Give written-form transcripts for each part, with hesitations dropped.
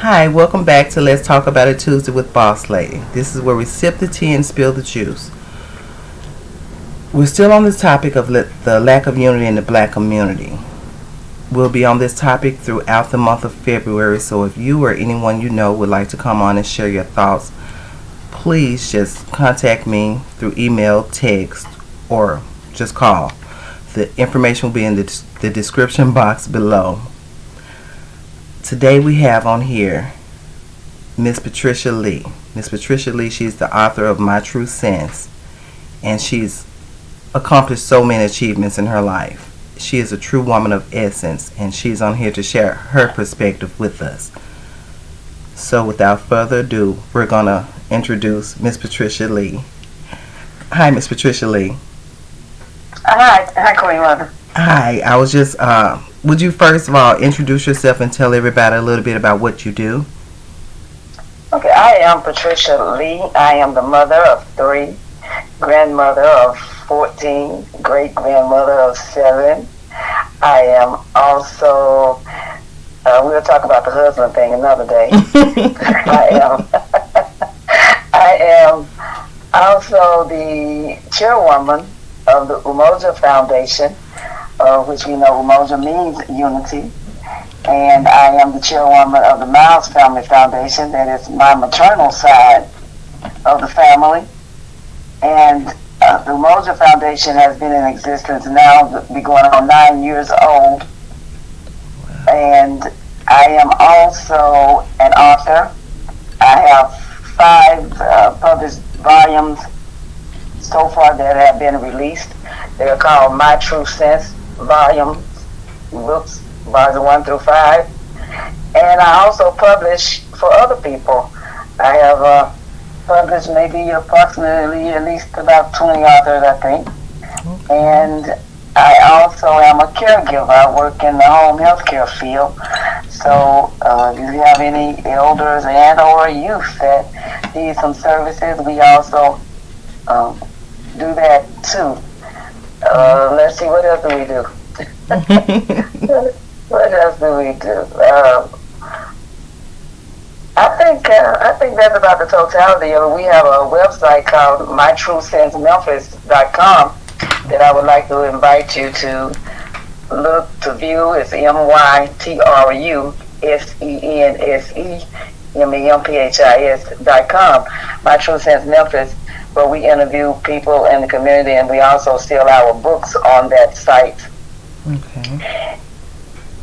Hi, welcome back to Let's Talk About It Tuesday with Boss Lady. This is where we sip the tea and spill the juice. We're still on this topic of the lack of unity in the black community. We'll be on this topic throughout the month of February, so if you or anyone you know would like to come on and share your thoughts, please just contact me through email, text, or just call. The information will be in the description box below. Today we have on here Miss Patricia Lee. Miss Patricia Lee, she's the author of MyTru-Sense, and she's accomplished so many achievements in her life. She is a true woman of essence, and she's on here to share her perspective with us. So without further ado, we're going to introduce Miss Patricia Lee. Hi, Miss Patricia Lee. Hi, Queen Mother. Hi, I was just, would you first of all introduce yourself and tell everybody a little bit about what you do? Okay, I am Patricia Lee. I am the mother of 3, grandmother of 14, great-grandmother of 7. I am also, we'll talk about the husband thing another day. I am also the chairwoman of the Mosa Foundation, which we know Mosa means unity. And I am the chairwoman of the Miles Family Foundation, that is my maternal side of the family. And the Mosa Foundation has been in existence now, be going on 9 years old. And I am also an author. I have 5 published volumes so far that have been released. They are called MyTru-Sense books, volumes 1 through 5. And I also publish for other people. I have published maybe approximately at least about 20 authors, I think. And I also am a caregiver. I work in the home health care field. So if you have any elders and or youth that need some services, we also do that too. Let's see, what else do we do? What else do we do? I think that's about the totality of it. We have a website called mytrusense.com that I would like to invite you to look to view. It's mytrusense.com. MyTru-Sense Memphis, where we interview people in the community, and we also sell our books on that site. Okay.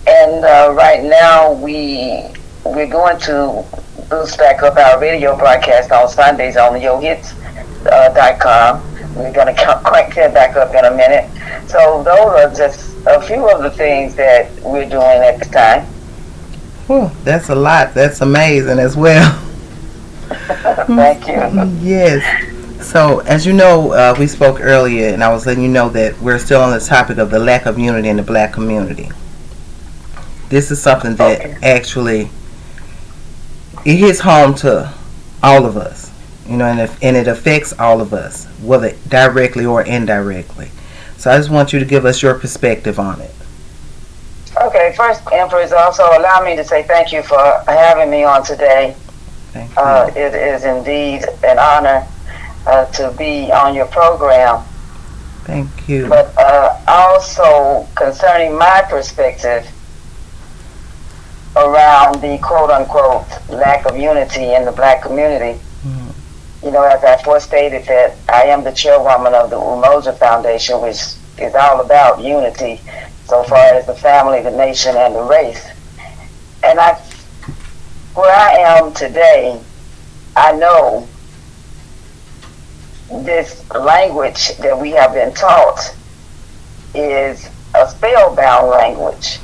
And right now we're going to boost back up our radio broadcast on Sundays on yohits.com. We're going to crank that back up in a minute. So those are just a few of the things that we're doing at this time. Whew, that's a lot. That's amazing as well. Thank you. Yes. So, as you know, we spoke earlier, and I was letting you know that we're still on the topic of the lack of unity in the black community. This is something that actually, it hits home to all of us, you know, and it affects all of us, whether directly or indirectly. So I just want you to give us your perspective on it. Okay, first, Empress, also allow me to say thank you for having me on today. Thank you. It is indeed an honor to be on your program. Thank you. But also concerning my perspective around the quote-unquote lack of unity in the black community, you know, as I first stated that I am the chairwoman of the Mosa Foundation, which is all about unity so far as the family, the nation, and the race. And where I am today, I know this language that we have been taught is a spellbound language,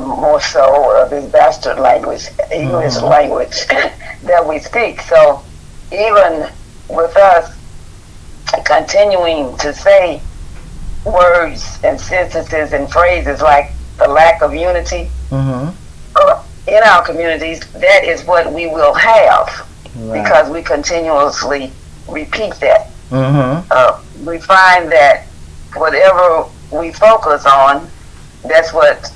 more so this bastard language, English language that we speak. So even with us continuing to say words and sentences and phrases like the lack of unity in our communities, that is what we will have, because we continuously repeat that. We find that whatever we focus on, that's what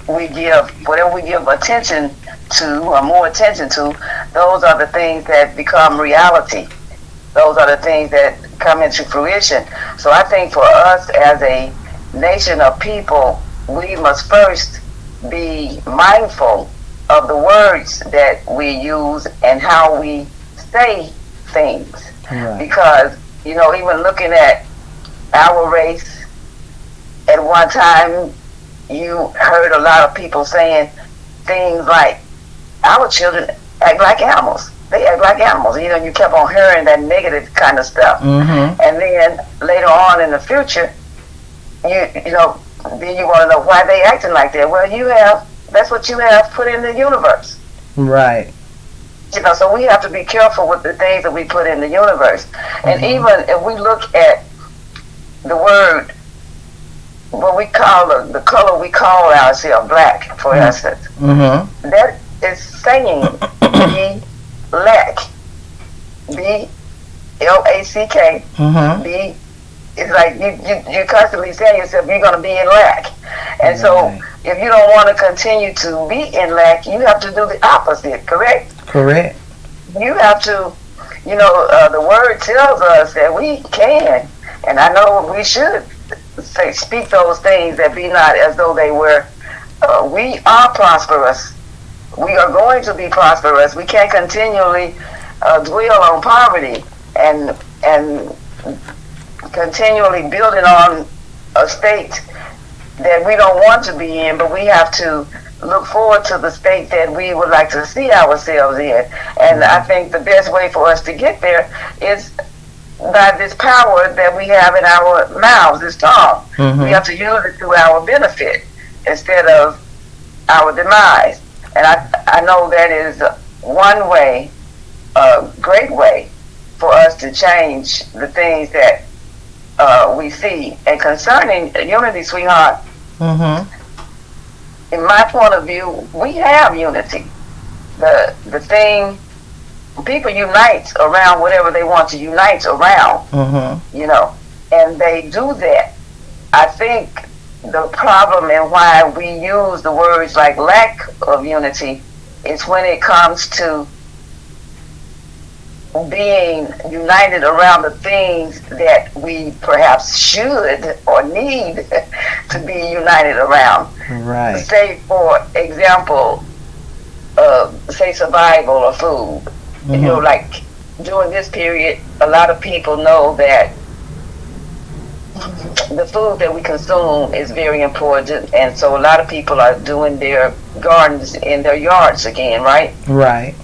we give, whatever we give attention to or more attention to, those are the things that become reality. Those are the things that come into fruition. So I think for us as a nation of people, we must first be mindful of the words that we use and how we say things. Right. Because, even looking at our race, at one time, you heard a lot of people saying things like, our children act like animals. They act like animals. You kept on hearing that negative kind of stuff. Mm-hmm. And then later on in the future, then you want to know why they acting like that. Well, that's what you have put in the universe. Right. So we have to be careful with the things that we put in the universe. Mm-hmm. And even if we look at the word, what we call the color we call ourselves, black, for instance, mm-hmm. that is saying be lack. B-L-A-C-K. Mm-hmm. B. It's like you're constantly saying yourself you're going to be in lack. And so if you don't want to continue to be in lack, you have to do the opposite, correct? Correct. You have to, the word tells us that we can, and I know we should speak those things that be not as though they were. We are prosperous. We are going to be prosperous. We can't continually dwell on poverty and continually building on a state that we don't want to be in, but we have to look forward to the state that we would like to see ourselves in. And I think the best way for us to get there is by this power that we have in our mouths, this tongue. Mm-hmm. We have to use it to our benefit instead of our demise. And I know that is one way, a great way for us to change the things that we see. And concerning unity, sweetheart, mm-hmm. in my point of view, we have unity. The thing, people unite around whatever they want to unite around, mm-hmm. And they do that. I think the problem and why we use the words like lack of unity is when it comes to being united around the things that we perhaps should or need to be united around. Right. Say, for example, say survival or food. Mm-hmm. Like during this period, a lot of people know that the food that we consume is very important, and so a lot of people are doing their gardens in their yards again, right? Right.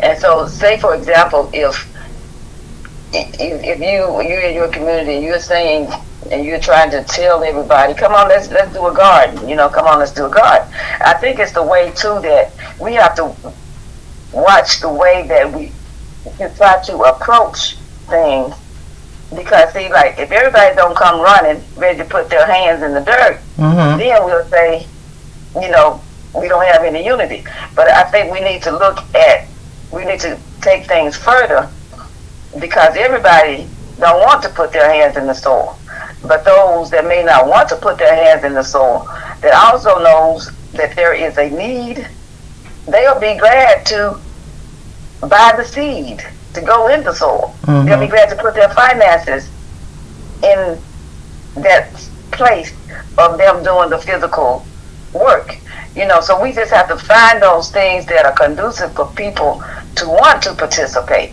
And so, say for example, if you're in your community, you're saying and you're trying to tell everybody, come on, let's do a garden. Come on, let's do a garden. I think it's the way too that we have to watch the way that we try to approach things. Because see, like if everybody don't come running, ready to put their hands in the dirt, mm-hmm. then we'll say, we don't have any unity. But I think we need to take things further, because everybody don't want to put their hands in the soil. But those that may not want to put their hands in the soil, that also knows that there is a need, they'll be glad to buy the seed to go in the soil. Mm-hmm. They'll be glad to put their finances in that place of them doing the physical work. So we just have to find those things that are conducive for people to want to participate.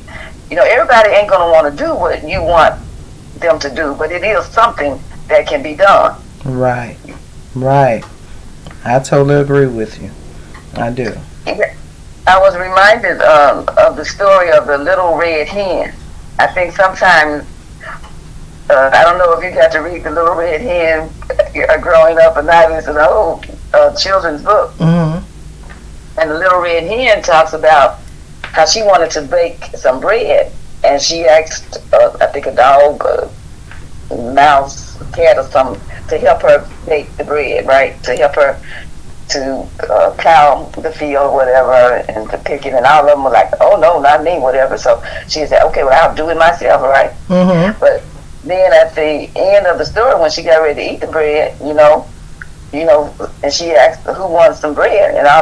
Everybody ain't going to want to do what you want them to do, but it is something that can be done. Right. I totally agree with you. I do. I was reminded of the story of the Little Red Hen. I think sometimes, I don't know if you got to read the Little Red Hen growing up or not. It's an old children's book. Mm-hmm. And the Little Red Hen talks about how she wanted to bake some bread. And she asked, I think a dog, a mouse, a cat or something, to help her bake the bread, right? To help her to plow the field, whatever, and to pick it. And all of them were like, oh, no, not me, whatever. So she said, okay, well, I'll do it myself, right? Mm-hmm. But then at the end of the story, when she got ready to eat the bread, you know, and she asked who wants some bread, and I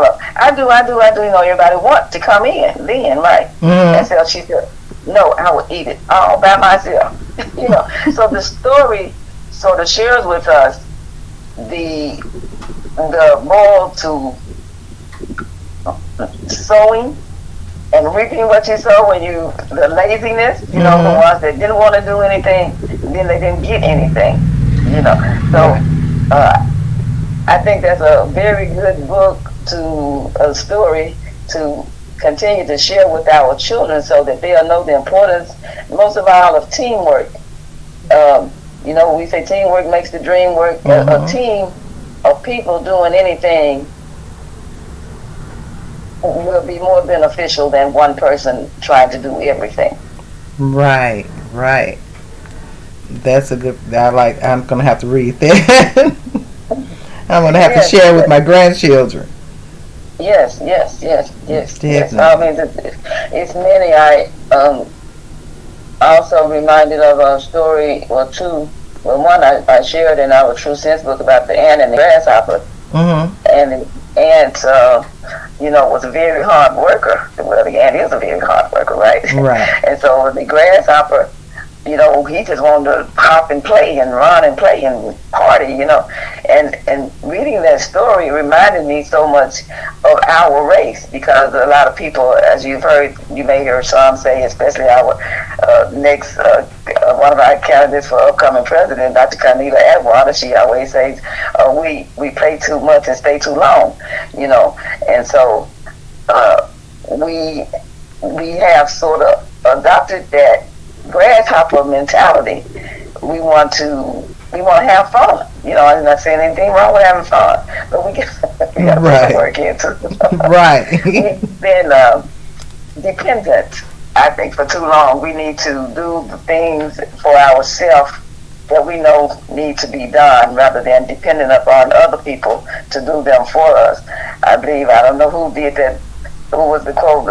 do, you know, everybody want to come in then, right? And so she said, no, I will eat it all by myself. You know, so the story sort of shares with us the moral to sowing and reaping what you sow. When the laziness, you know, the ones that didn't want to do anything, then they didn't get anything, you know. So I think that's a very good book a story to continue to share with our children so that they'll know the importance, most of all, of teamwork. You know, we say teamwork makes the dream work. A team of people doing anything will be more beneficial than one person trying to do everything. Right. That's a good. I'm gonna have to read that. I'm gonna have to share with my grandchildren. Yes. Definitely. I mean, it's many. I also reminded of a story or two. Well, one I shared in our Tru-Sense book about the ant and the grasshopper. And the ant, you know, was a very hard worker. Well, the ant is a very hard worker, right? Right. And so the grasshopper, you know, he just wanted to hop and play and run and play and party, you know. And reading that story reminded me so much of our race, because a lot of people, as you may hear some say, especially our next, one of our candidates for upcoming president, Dr. Cornelia Atwater, she always says, we play too much and stay too long, you know. And so we have sort of adopted that grasshopper mentality. We want to have fun. You know, I'm not saying anything wrong with having fun, but we got to put some work into it. Right. We've been dependent, I think, for too long. We need to do the things for ourselves that we know need to be done, rather than depending upon other people to do them for us. I don't know who did that, who was the quote,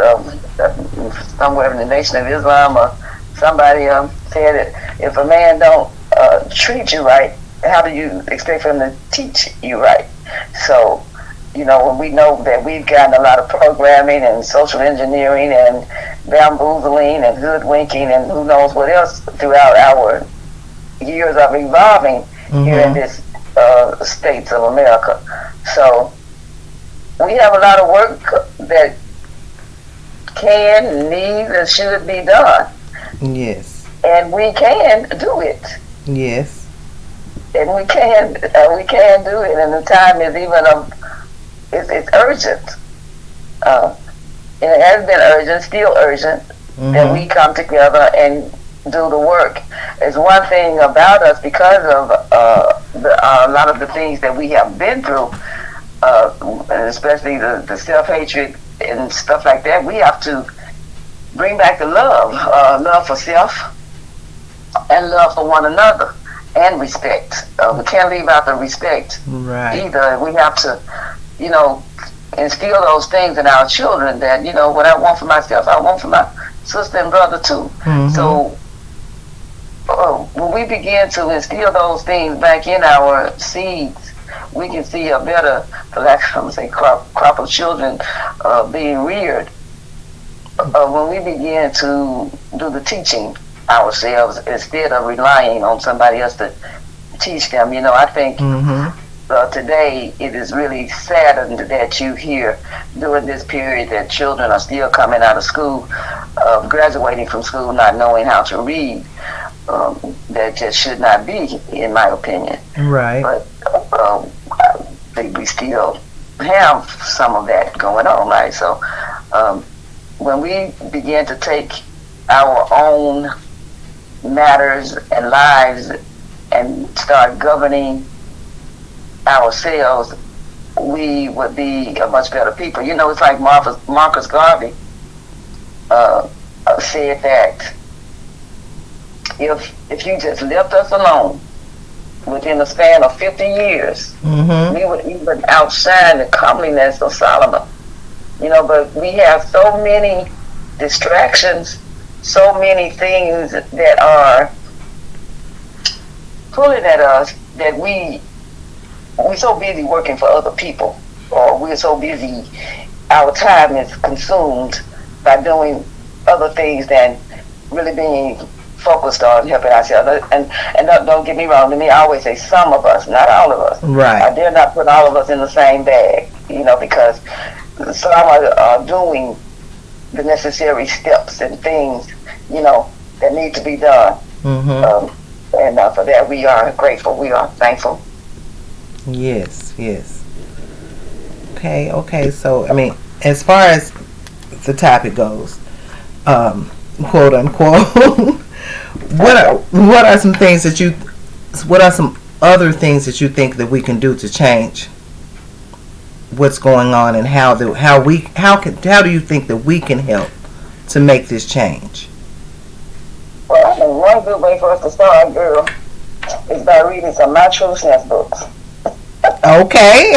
somewhere in the Nation of Islam, or somebody said that if a man don't treat you right, how do you expect for him to teach you right? So, you know, when we know that we've gotten a lot of programming and social engineering and bamboozling and hoodwinking and who knows what else throughout our years of evolving here in this states of America. So we have a lot of work that can, needs, and should be done. Yes. And we can do it. Yes. And we can do it, and the time is it's urgent. And it has been urgent, still urgent, that we come together and do the work. There's one thing about us, because of a lot of the things that we have been through, and especially the self-hatred and stuff like that, we have to bring back the love for self and love for one another, and respect. We can't leave out the respect either. We have to, you know, instill those things in our children, that, you know, what I want for myself, I want for my sister and brother too. So when we begin to instill those things back in our seeds, we can see a better, for lack of crop of children being reared. When we begin to do the teaching ourselves instead of relying on somebody else to teach them. You know, I think today it is really saddened that you hear during this period that children are still coming out of school, graduating from school, not knowing how to read. That just should not be, in my opinion. Right. But we still have some of that going on, right? So when we begin to take our own matters and lives and start governing ourselves, we would be a much better people. You know, it's like Marcus Garvey said that if you just left us alone within a span of 50 years, we would even outshine the comeliness of Solomon. You know, but we have so many distractions, so many things that are pulling at us, that we we're so busy working for other people, or we're so busy, our time is consumed by doing other things than really being focused on helping ourselves. And don't get me wrong, to me, I always say some of us, not all of us. Right. I dare not put all of us in the same bag, because some are doing the necessary steps and things, that need to be done. And for that, we are grateful. We are thankful. Yes. Okay. So, I mean, as far as the topic goes, quote unquote, what are some things that what are some other things that you think that we can do to change what's going on, and how do you think that we can help to make this change? Well, I think one good way for us to start, girl, is by reading some MyTru-Sense books. Okay.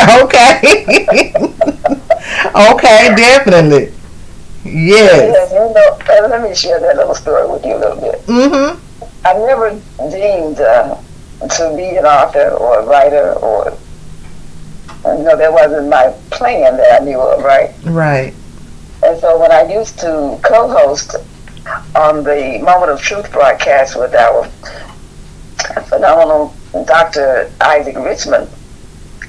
Okay, definitely. Yes. Let me share that little story with you a little bit. I never deemed to be an author or a writer, or that wasn't my plan that I knew of, right? Right. And so when I used to co-host on the Moment of Truth broadcast with our phenomenal Dr. Isaac Richmond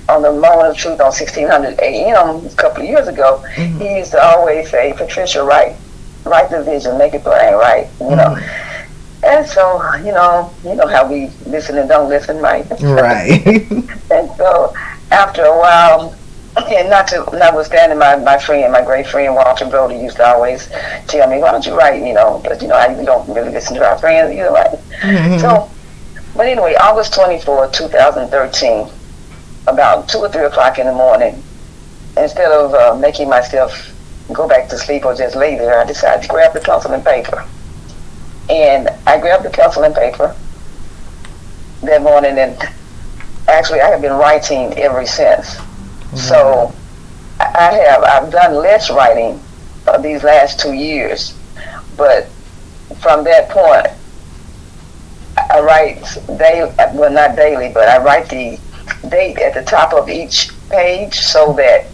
on the Moment of Truth on 1600 AM a couple of years ago, he used to always say, Patricia, write the vision, make it plain, right? And so, you know how we listen and don't listen, right? Right. And so after a while, and notwithstanding my friend, my great friend Walter Brody used to always tell me, why don't you write, but I don't really listen to our friends either, right? So, but anyway, August 24, 2013, about 2 or 3 o'clock in the morning, instead of making myself go back to sleep or just lay there, I decided to grab the pencil and paper. And I grabbed the pencil and paper that morning, and actually I have been writing ever since. So I've done less writing these last 2 years, but from that point, I write daily, well not daily, but I write the date at the top of each page, so that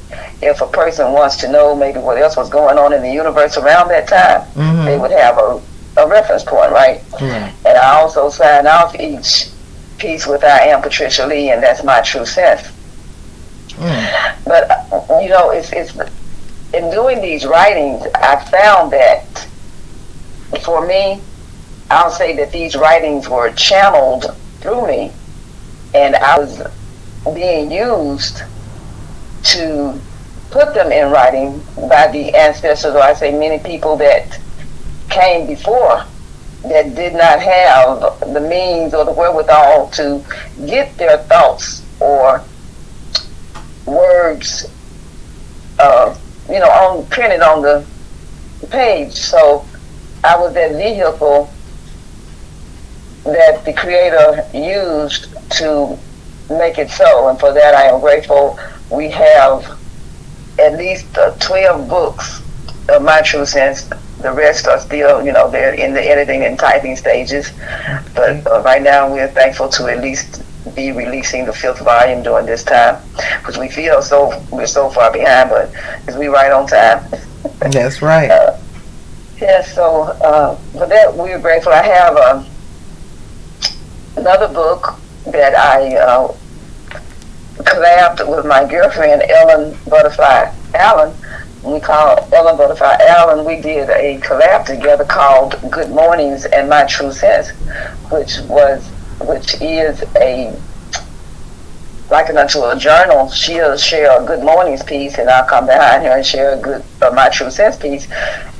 if a person wants to know maybe what else was going on in the universe around that time, they would have a reference point, right? And I also sign off each piece with I am Patricia Lee, and that's my true sense. But it's in doing these writings, I found that for me, I'll say that these writings were channeled through me, and I was being used to put them in writing by the ancestors, or I say many people that came before that did not have the means or the wherewithal to get their thoughts or words printed on the page. So I was that vehicle that the Creator used to make it so, and for that I am grateful. We have at least 12 books of MyTru-Sense. The rest are still, they're in the editing and typing stages. But right now we're thankful to at least be releasing the 5th volume during this time, because we feel we're so far behind, but as we right on time. That's right. So for that we're grateful. I have another book that I collabed with my girlfriend Ellen Butterfly Allen. We call Ellen Butterfly Allen. We did a collab together called Good Mornings and My Tru-Sense, which is likened unto a journal. She'll share a good mornings piece, and I'll come behind her and share a good My Tru-Sense piece,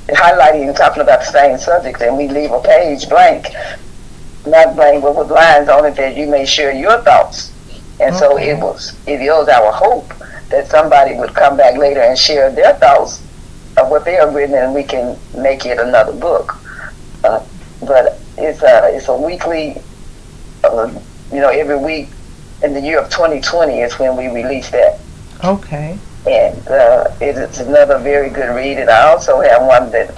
highlighting and talking about the same subject. And we leave a page blank, not blank, but with lines on it that you may share your thoughts. And so it is our hope that somebody would come back later and share their thoughts of what they have written, and we can make it another book. But it's a weekly, every week in the year of 2020 is when we release that. Okay. And it's another very good read. And I also have one that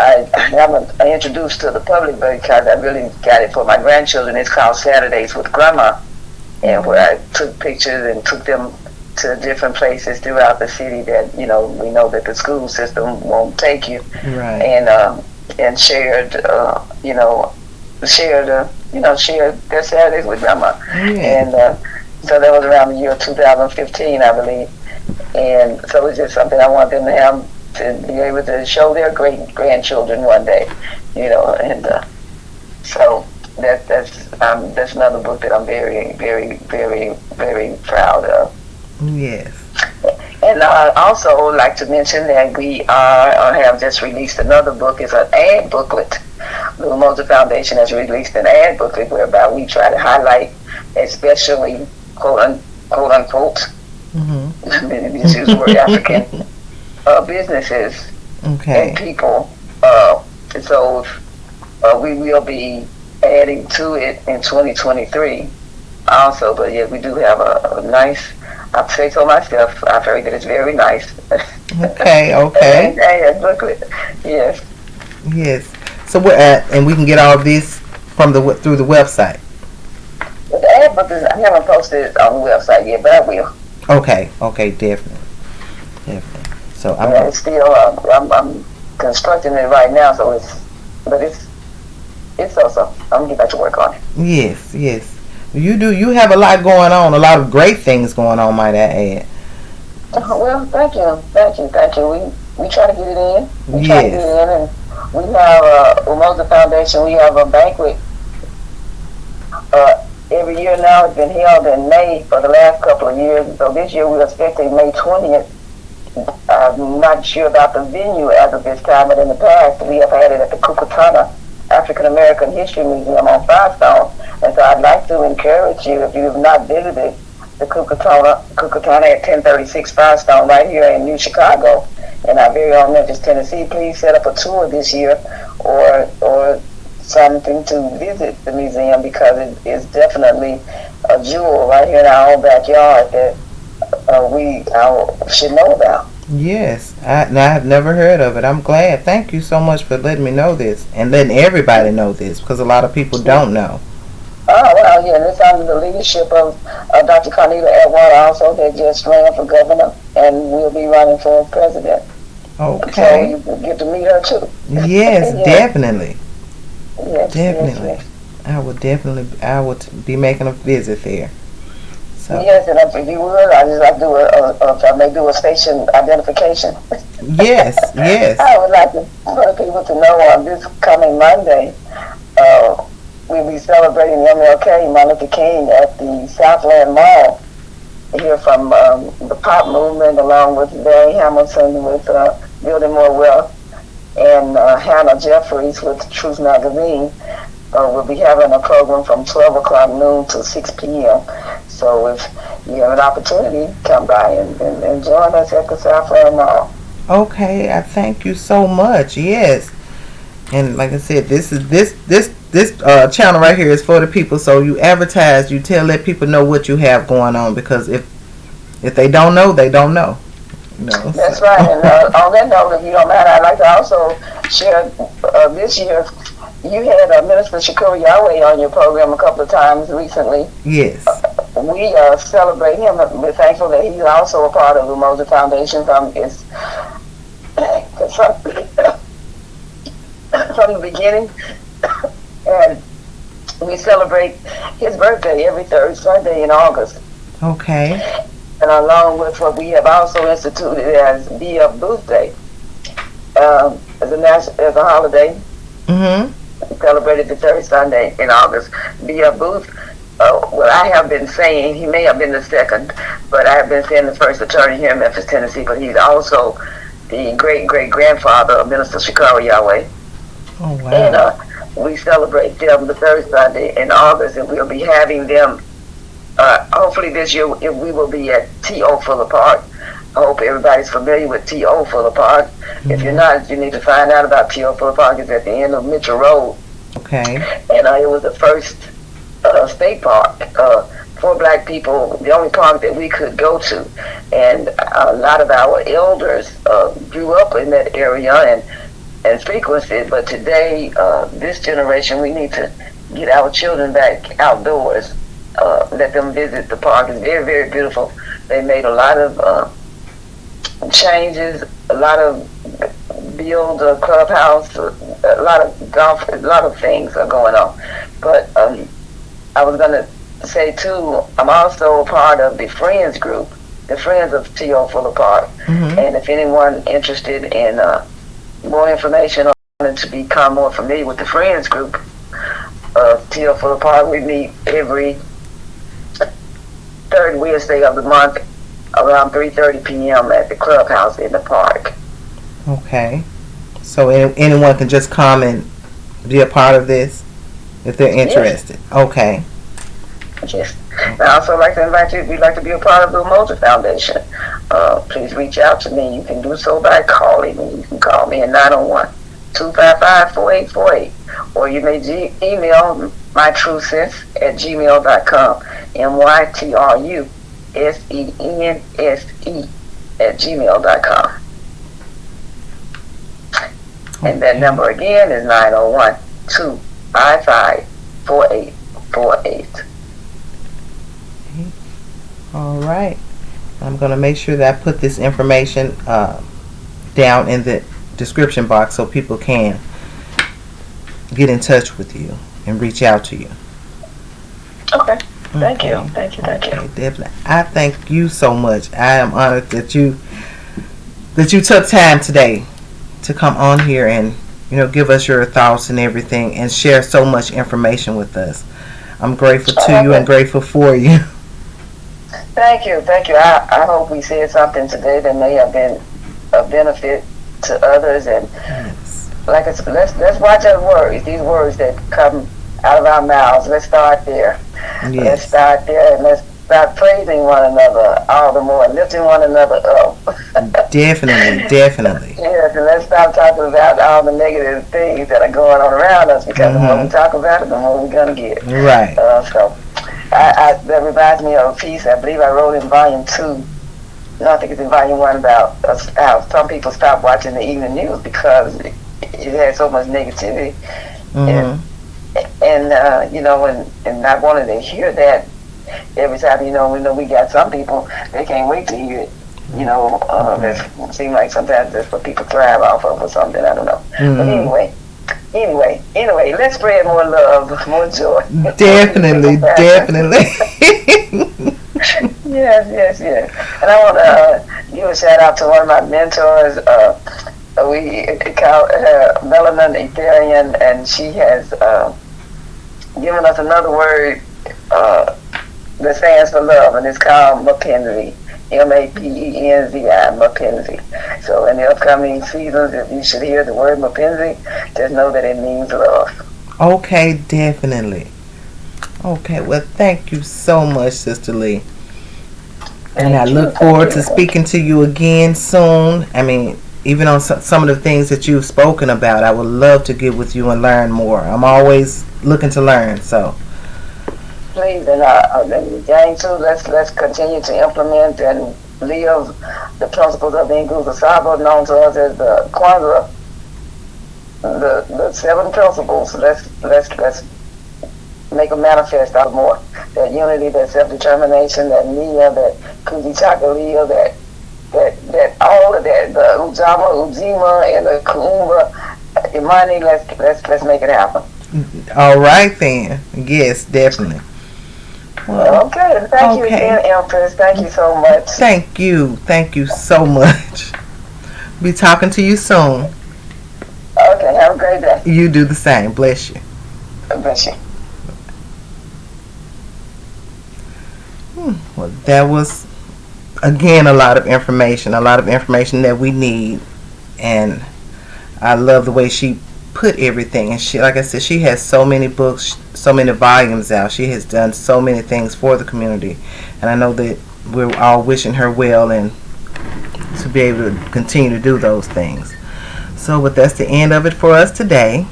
I haven't introduced to the public because I really got it for my grandchildren. It's called Saturdays with Grandma. and where I took pictures and took them to different places throughout the city that we know that the school system won't take you, Right. And shared shared their Saturdays with grandma, Yeah. and so that was around the year 2015, I believe, and so it's just something I want them to have, to be able to show their great grandchildren one day, and so that's another book that I'm very, very, very, very proud of. Yes. And I also like to mention that we have just released another book. It's an ad booklet. The Mosa Foundation has released an ad booklet whereby we try to highlight, especially quote unquote, use the word African businesses Okay. and people. So we will be adding to it in 2023 also. But yeah, we do have a nice, I'll say so myself, I've heard that it's very nice. Okay. Okay. Ad booklet, yes. Yes. So we're at, and we can get all this from through the website. But the ad book I haven't posted it on the website yet, but I will. Okay. Okay. Definitely. So It's still I'm constructing it right now, so it's also I'm gonna get back to work on it. Yes. Yes. You do. You have a lot going on. A lot of great things going on, might I add. Well, thank you. We try to get it in. We try to get Yes. it in, and we have Mosa Foundation. We have a banquet every year now. It's been held in May for the last couple of years. So this year we're expecting May 20th. I'm not sure about the venue as of this time, but in the past we have had it at the Kukutana African American History Museum on Firestone. And so I'd like to encourage you, if you have not visited the Kukutana at 1036 Firestone right here in New Chicago, in our very own Memphis, Tennessee, please set up a tour this year or something to visit the museum, because it is definitely a jewel right here in our own backyard that we should know about. Yes. I have never heard of it. I'm glad. Thank you so much for letting me know this and letting everybody know this, because a lot of people don't know. Oh, well, yeah, it's under the leadership of Dr. Carnita Atwater also, that just ran for governor and will be running for president. Okay. So you get to meet her too. Yes, Yeah. Definitely. Yes, Definitely. Yes. I would be making a visit there. So Yes, and if you would, I just like to do if I may do a station identification. yes, yes. I would like for people to know on this coming Monday, we'll be celebrating MLK, Martin Luther King, at the Southland Mall. Hear from the pop movement, along with Barry Hamilton with Building More Wealth, and Hannah Jeffries with Truth Magazine. We'll be having a program from 12 o'clock noon to 6 p.m. So if you have an opportunity, come by and join us at the Southland Mall. Okay, I thank you so much. Yes. And like I said, this channel right here is for the people. So you advertise, let people know what you have going on, because if they don't know, they don't know. That's right. And on that note, if you don't mind, I'd like to also share this year. You had Minister Shakur Yahweh on your program a couple of times recently. Yes. We celebrate him. We're thankful that he's also a part of the Mosa Foundation from the beginning. And we celebrate his birthday every third Sunday in August. Okay. And along with what we have also instituted as Be Up Booth Day, as a holiday. Mm-hmm. Celebrated the third Sunday in August. Be Up Booth. Well, I have been saying he may have been the second, but I have been saying the first attorney here in Memphis, Tennessee. But he's also the great-great-grandfather of Minister Shakur Yahweh. Oh, wow. And we celebrate them the third Sunday in August, and we'll be having them. Hopefully this year we will be at T.O. Fuller Park. I hope everybody's familiar with T.O. Fuller Park. Mm-hmm. If you're not, you need to find out about T.O. Fuller Park. It's at the end of Mitchell Road. Okay. And it was the first state park for black people, the only park that we could go to. And a lot of our elders grew up in that area and frequented. But today, this generation, we need to get our children back outdoors. let them visit the park. It's very, very beautiful. They made a lot of changes, a lot of build a clubhouse, a lot of golf, a lot of things are going on. But I was going to say too, I'm also a part of the Friends group, the Friends of T.O. Fuller Park. And if anyone interested in more information on it, to become more familiar with the Friends group of T.O. Fuller Park, we meet every third Wednesday of the month around 3:30 p.m. at the clubhouse in the park. Okay. So anyone can just come and be a part of this if they're interested. Yes. Okay. Yes. And I also like to invite you, if you'd like to be a part of the Mosa Foundation, please reach out to me. You can do so by calling me. You can call me at 901-255-4848. Or you may email mytrusense@gmail.com. mytrusense@gmail.com. And that number again is 901-255-4848. All right. I'm going to make sure that I put this information down in the description box so people can get in touch with you and reach out to you. Okay. Thank you. Thank you. Definitely. I thank you so much. I am honored that you took time today to come on here and give us your thoughts and everything and share so much information with us. I'm grateful to you and grateful for you. Thank you. I hope we said something today that may have been of benefit to others. And like I said, let's watch our words. These words that come out of our mouths. Let's start there. Yes. Let's start there and let's start praising one another all the more, lifting one another up. Definitely. Yes, and let's stop talking about all the negative things that are going on around us, because the more we talk about it, the more we're going to get. Right. So that reminds me of a piece I believe I wrote in volume 2. No, I think it's in volume 1 about how some people stop watching the evening news because it has so much negativity. And I wanted to hear that every time. We know we got some people, they can't wait to hear it. It seems like sometimes that's what people thrive off of or something. I don't know. But anyway, let's spread more love, more joy. Definitely. Yes. And I want to give a shout out to one of my mentors. We call her Melanin Ethereum, and she has given us another word that stands for love, and it's called Mapenzi. Mapenzi, Mapenzi. So in the upcoming seasons, if you should hear the word Mapenzi, just know that it means love. Okay, definitely. Okay, well, thank you so much, Sister Lee. And I look forward to speaking to you again soon. I mean, even on some of the things that you've spoken about, I would love to get with you and learn more. I'm always looking to learn, so. Please, and gang too, let's continue to implement and live the principles of the Nguzo Sabo, known to us as the Kwanzaa, the 7 principles. Let's make a manifest out more. That unity, that self-determination, that Nia, that Kujitakalia, that all of that, the Ujama, Ujima, and the Kuumba, Imani, let's make it happen. All right then. Yes, definitely. Well, okay. Thank you again, Empress. Thank you so much. Thank you so much. Be talking to you soon. Okay, have a great day. You do the same. Bless you. Bless you. Well, that was, again, a lot of information that we need. And I love the way she put everything. And she, like I said, she has so many books, so many volumes out. She has done so many things for the community. And I know that we're all wishing her well and to be able to continue to do those things. So, but that's the end of it for us today.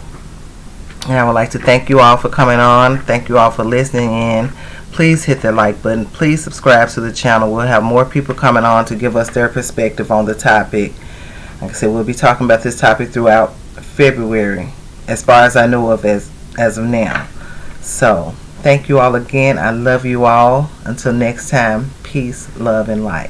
And I would like to thank you all for coming on. Thank you all for listening in. Please hit the like button. Please subscribe to the channel. We'll have more people coming on to give us their perspective on the topic. Like I said, we'll be talking about this topic throughout February, as far as I know of as of now. So, Thank you all again. I love you all. Until next time, peace, love, and light.